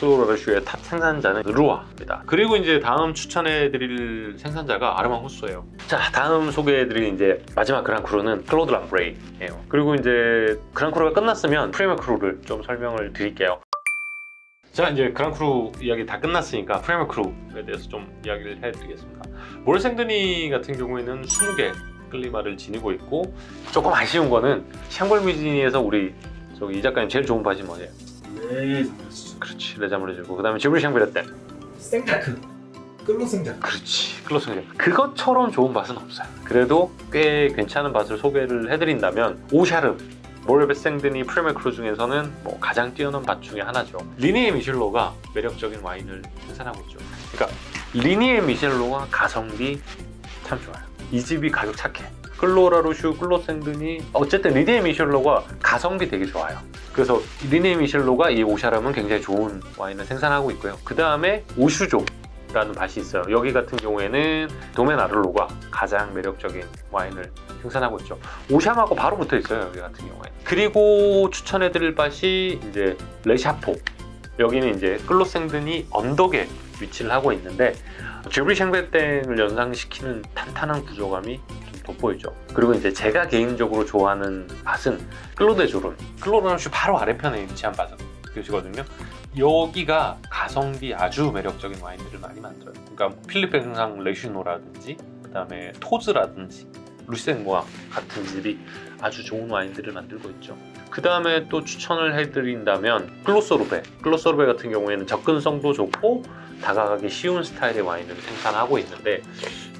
클로라르슈의 탑 생산자는 르루아입니다. 그리고 이제 다음 추천해드릴 생산자가 아르망 호수예요. 자, 다음 소개해드릴 이제 마지막 그랑크루는 클로드 람브레이예요. 그리고 이제 그랑크루가 끝났으면 프리미엄 크루를 좀 설명을 드릴게요. 자, 이제 그랑크루 이야기 다 끝났으니까 프리미엄 크루에 대해서 좀 이야기를 해드리겠습니다. 모르생드니 같은 경우에는 20개 클리마를 지니고 있고, 조금 아쉬운 거는 샹벌 뮤지니에서 우리 저기 이 작가님 제일 좋은 밭이 뭐예요? 그렇지, 레자모르즈고, 그 다음에 지브리 샹베르떼 생자크, 끌로 생자크. 그렇지, 클로스 생자크. 그것처럼 좋은 밭은 없어요. 그래도 꽤 괜찮은 밭을 소개를 해드린다면 오샤르, 모르베생드니 프리미엄 크루 중에서는 뭐 가장 뛰어난 밭 중에 하나죠. 리니에 미셸로가 매력적인 와인을 생산하고 있죠. 그러니까 리니에 미셸로가 가성비 참 좋아요. 이 집이 가격 착해. 클로라르슈, 클로생드니, 어쨌든 리니에 미셸로가 가성비 되게 좋아요. 그래서 리니에 미셸로가 이 오샤람은 굉장히 좋은 와인을 생산하고 있고요. 그 다음에 오슈조라는 밭이 있어요. 여기 같은 경우에는 도멘 아를로가 가장 매력적인 와인을 생산하고 있죠. 오샴하고 바로 붙어 있어요, 여기 같은 경우에. 그리고 추천해드릴 밭이 이제 레샤포. 여기는 이제 클로생드니 언덕에 위치를 하고 있는데 지브리 샹베르땡을 연상시키는 탄탄한 구조감이 좀 돋보이죠. 그리고 이제 제가 개인적으로 좋아하는 밭은 클로데 조른, 클로라르슈 바로 아래편에 위치한 밭이거든요. 여기가 가성비 아주 매력적인 와인들을 많이 만들어요. 그러니까 필리페상 레슈노라든지, 그 다음에 토즈라든지, 루센모아 같은 집이 아주 좋은 와인들을 만들고 있죠. 그 다음에 또 추천을 해드린다면 클로소르베 같은 경우에는 접근성도 좋고 다가가기 쉬운 스타일의 와인을 생산하고 있는데,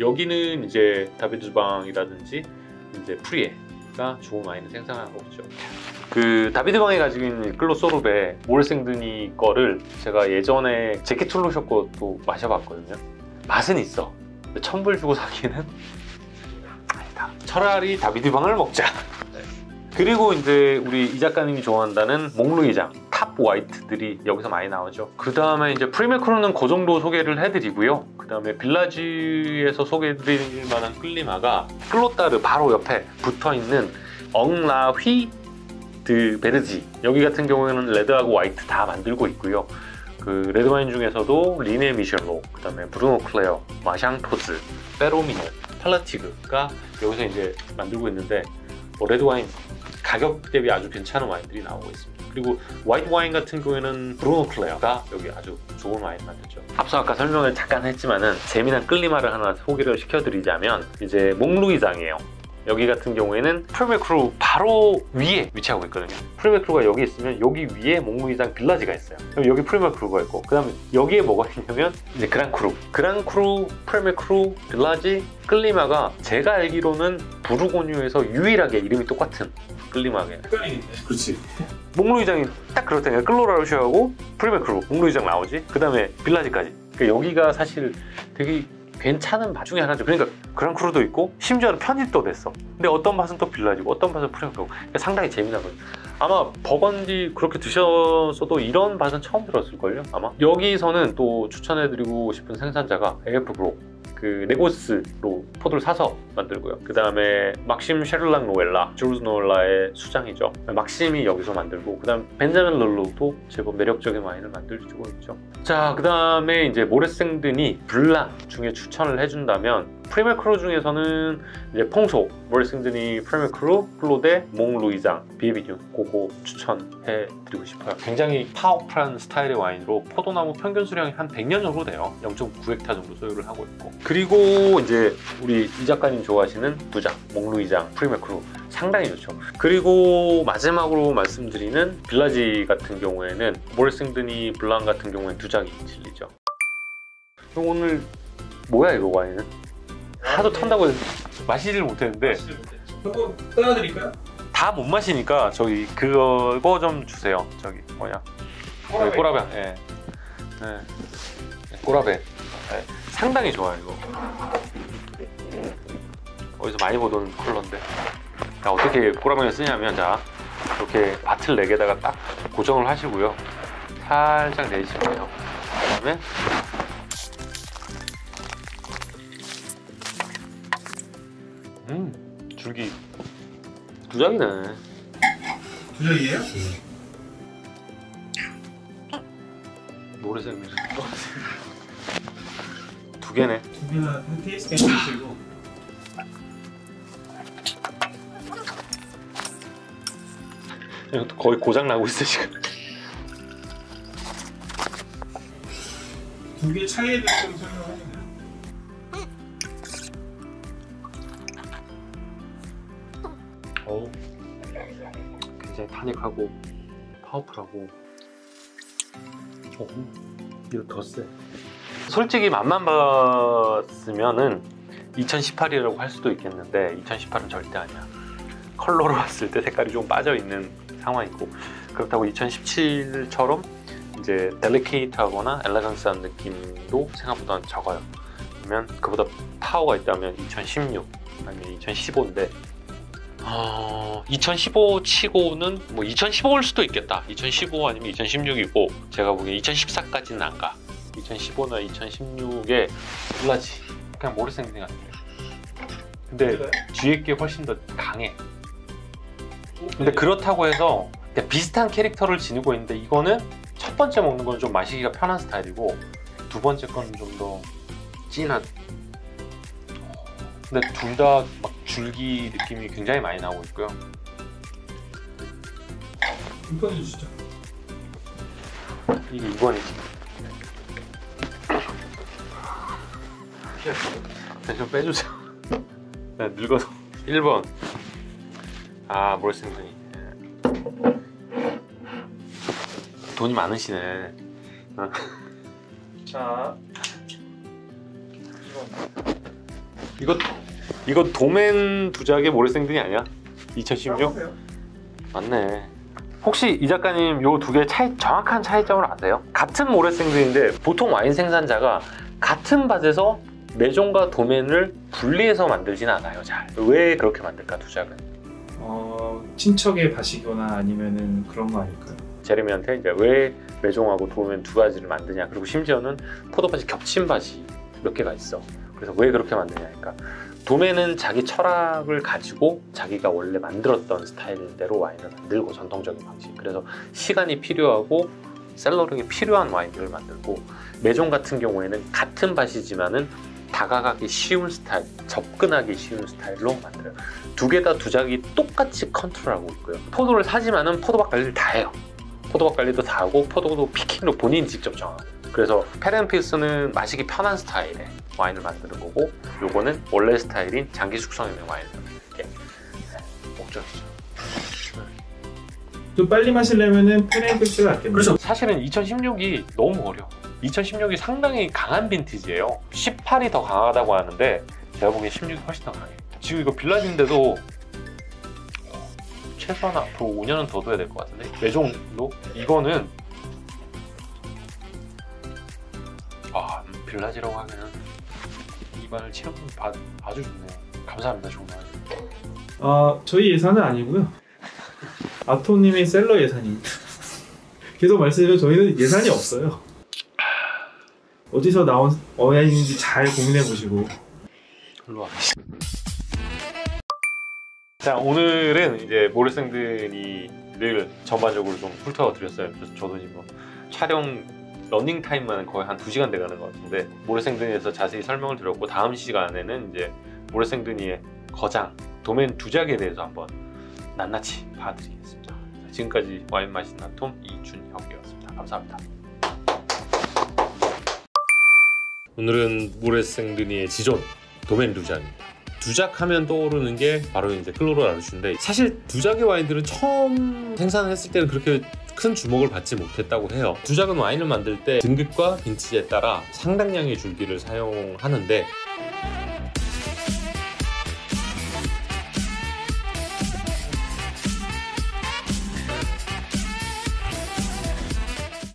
여기는 이제 다비드방이라든지 이제 프리에가 좋은 와인을 생산하고 있죠. 그 다비드방이 가지고 있는 클로소르베 모르생드니 거를 제가 예전에 제키 툴로쇼 것도 마셔봤거든요. 맛은 있어. 근데 1000불 주고 사기는 아니다. 차라리 다비드방을 먹자. 그리고 이제 우리 이 작가님이 좋아한다는 몽루이장 탑 화이트들이 여기서 많이 나오죠. 그 다음에 이제 프리미엄 크루는 그 정도 소개를 해드리고요. 그 다음에 빌라지에서 소개해드릴 만한 클리마가 클로따르 바로 옆에 붙어있는 엉라휘 드 베르지. 여기 같은 경우에는 레드하고 화이트 다 만들고 있고요. 그 레드와인 중에서도 리네 미셸로, 그 다음에 브루노 클레어, 마샹토즈, 페로미노, 팔라티그가 여기서 이제 만들고 있는데, 레드와인 가격 대비 아주 괜찮은 와인들이 나오고 있습니다. 그리고 화이트 와인 같은 경우에는 브루노 클레어가 여기 아주 좋은 와인 만들죠. 앞서 아까 설명을 잠깐 했지만은 재미난 클리마를 하나 소개를 시켜드리자면 이제 몽루이장이에요. 여기 같은 경우에는 프리미엄 크루 바로 위에 위치하고 있거든요. 프리미엄 크루가 여기 있으면 여기 위에 몽루이장 빌라지가 있어요. 그럼 여기 프리미엄 크루가 있고, 그 다음에 여기에 뭐가 있냐면 이제 그랑크루, 프리미엄 크루, 빌라지, 클리마가 제가 알기로는 부르고뉴에서 유일하게 이름이 똑같은 클리마예요. 헷갈리는데. 그렇지. 몽루이장이 딱 그렇다니까. 클로라르슈하고 프리미엄 크루, 몽루이장 나오지. 그 다음에 빌라지까지. 그러니까 여기가 사실 되게 괜찮은 밭 중에 하나죠. 그러니까 그랑크루도 있고 심지어는 편입도 됐어. 근데 어떤 밭은 또 빌라지고 어떤 밭은 프리미엄 크루. 그러니까 상당히 재미나거든요. 아마 버건디 그렇게 드셨어도 이런 밭은 처음 들었을걸요, 아마. 여기서는 또 추천해드리고 싶은 생산자가 AF 그로, 그 네고스로 포도를 사서 만들고요. 그 다음에 막심 셰를랑 노엘라, 주루스 노엘라의 수장이죠. 막심이 여기서 만들고, 그 다음 벤자민 럴로도 제법 매력적인 와인을 만들고 있죠. 자, 그 다음에 이제 모레생드니 블랑 중에 추천을 해준다면 프리미엄 크루 중에서는 이제 퐁소, 모레생드니 프리미엄 크루, 클로데, 몽루이장, 비에비뉴 그거 추천해드리고 싶어요. 굉장히 파워풀한 스타일의 와인으로 포도나무 평균 수량이 한 100년 정도 돼요. 0.9헥타 정도 소유를 하고 있고. 그리고 이제 우리 이 작가님 좋아하시는 두장, 몽루이장, 프리미엄 크루 상당히 좋죠. 그리고 마지막으로 말씀드리는 빌라지 같은 경우에는 모레생드니 블랑 같은 경우에는 두 장이 진리죠. 오늘 뭐야 이거 와인은? 하도 턴다고 해서 마시지를 못했는데 한번 따라드릴까요? 다 못 마시니까 저기 그거 좀 주세요. 저기 뭐냐? 꼬라베. 예. 네. 꼬라베. 네. 상당히 좋아요 이거. 어디서 많이 보던 컬러인데. 자, 어떻게 꼬라베를 쓰냐면, 자 이렇게 바틀 4개다가 딱 고정을 하시고요. 살짝 내리시고요. 그 다음에 줄기 두 장이네. 두 장이에요? 모래생들 두 개네. 두 개나 테이스팅 해주시고. 이것도 거의 고장 나고 있어 지금. 두 개 차이에 대해서 좀 설명해주세요. 어우, 굉장히 타닉하고 파워풀하고. 이거 더 세. 솔직히 맛만 봤으면은 2018이라고 할 수도 있겠는데 2018은 절대 아니야. 컬러로 봤을 때 색깔이 좀 빠져 있는 상황이고, 그렇다고 2017처럼 이제 델리케이트하거나 엘레강스한 느낌도 생각보다는 적어요. 그러면 그보다 파워가 있다면 2016 아니면 2015인데 2015 치고는 뭐 2015일 수도 있겠다. 2015 아니면 2016이고 제가 보기엔 2014까지는 안 가. 2015나 2016에 몰라지. 그냥 모래생들 같아. 근데 뒤에 게 훨씬 더 강해. 근데 그렇다고 해서 비슷한 캐릭터를 지니고 있는데 이거는 첫 번째 먹는 건 좀 마시기가 편한 스타일이고 두 번째 거는 좀 더 진한. 근데 둘 다 막 줄기 느낌이 굉장히 많이 나오고 있고요. 이거 해주시죠. 이게 2번이지. 좀 빼주세요. 늙어서. 1번. 아, 모래생분이. 돈이 많으시네. 자, 이거 도맨 두작의 모래생분이 아니야? 2016? 해보세요. 맞네. 혹시 이 작가님 요 두 개의 정확한 차이점을 아세요? 같은 모래생분인데 보통 와인 생산자가 같은 밭에서 메종과 도맨을 분리해서 만들지는 않아요. 잘. 왜 그렇게 만들까, 두작은? 친척의 밭이거나 아니면은 그런 거 아닐까요? 제레미한테 이제 왜 메종하고 도맨 두 가지를 만드냐, 그리고 심지어는 포도밭이 겹친 밭이 몇 개가 있어. 그래서 왜 그렇게 만드냐니까, 도맨은 자기 철학을 가지고 자기가 원래 만들었던 스타일대로 와인을 만들고, 전통적인 방식. 그래서 시간이 필요하고 셀러링이 필요한 와인들을 만들고, 메종 같은 경우에는 같은 밭이지만은 다가가기 쉬운 스타일, 접근하기 쉬운 스타일로 만들어요. 두 개 다 두작이 똑같이 컨트롤하고 있고요. 포도를 사지만은 포도밭 관리를 다 해요. 포도밭 관리도 다 하고 포도도 피킹도 본인이 직접 정하고. 그래서 페렌필스는 마시기 편한 스타일의 와인을 만드는 거고, 요거는 원래 스타일인 장기 숙성 있는 와인을 만드는 게 목적이죠. 좀 빨리 마시려면은 페렌필스가 낫겠네요. 그렇죠. 사실은 2016이 너무 어려워. 2016이 상당히 강한 빈티지예요. 18이 더 강하다고 하는데 제가 보기엔 16이 훨씬 더 강해요. 지금 이거 빌라딘데도 최소한 앞으로 5년은 더 둬야 될 것 같은데, 메종도 이거는 빌라지라고 하면은 입안을 채우는 아주 좋네요. 감사합니다, 정말. 저희 예산은 아니고요. 아토님의 셀러 예산이. 계속 말씀드리면 저희는 예산이 없어요. 어디서 나온 와인인지 잘 고민해 보시고. 일로 와. 자, 오늘은 이제 모래생드니를 전반적으로 좀 훑어 드렸어요. 그래서 저도 지금 촬영 러닝 타임만 거의 한 2시간 돼가는 것 같은데, 모래생드니에서 자세히 설명을 드렸고, 다음 시간에는 이제 모래생드니의 거장 도맨 두작에 대해서 한번 낱낱이 봐드리겠습니다. 지금까지 와인 마시는 아톰 이준혁이었습니다. 감사합니다. 오늘은 모래생드니의 지존 도맨 두작입니다. 두작 하면 떠오르는 게 바로 이제 클로로 라루슈인데, 사실 두작의 와인들은 처음 생산했을 때는 그렇게 큰 주목을 받지 못했다고 해요. 두작은 와인을 만들 때 등급과 빈티지에 따라 상당량의 줄기를 사용하는데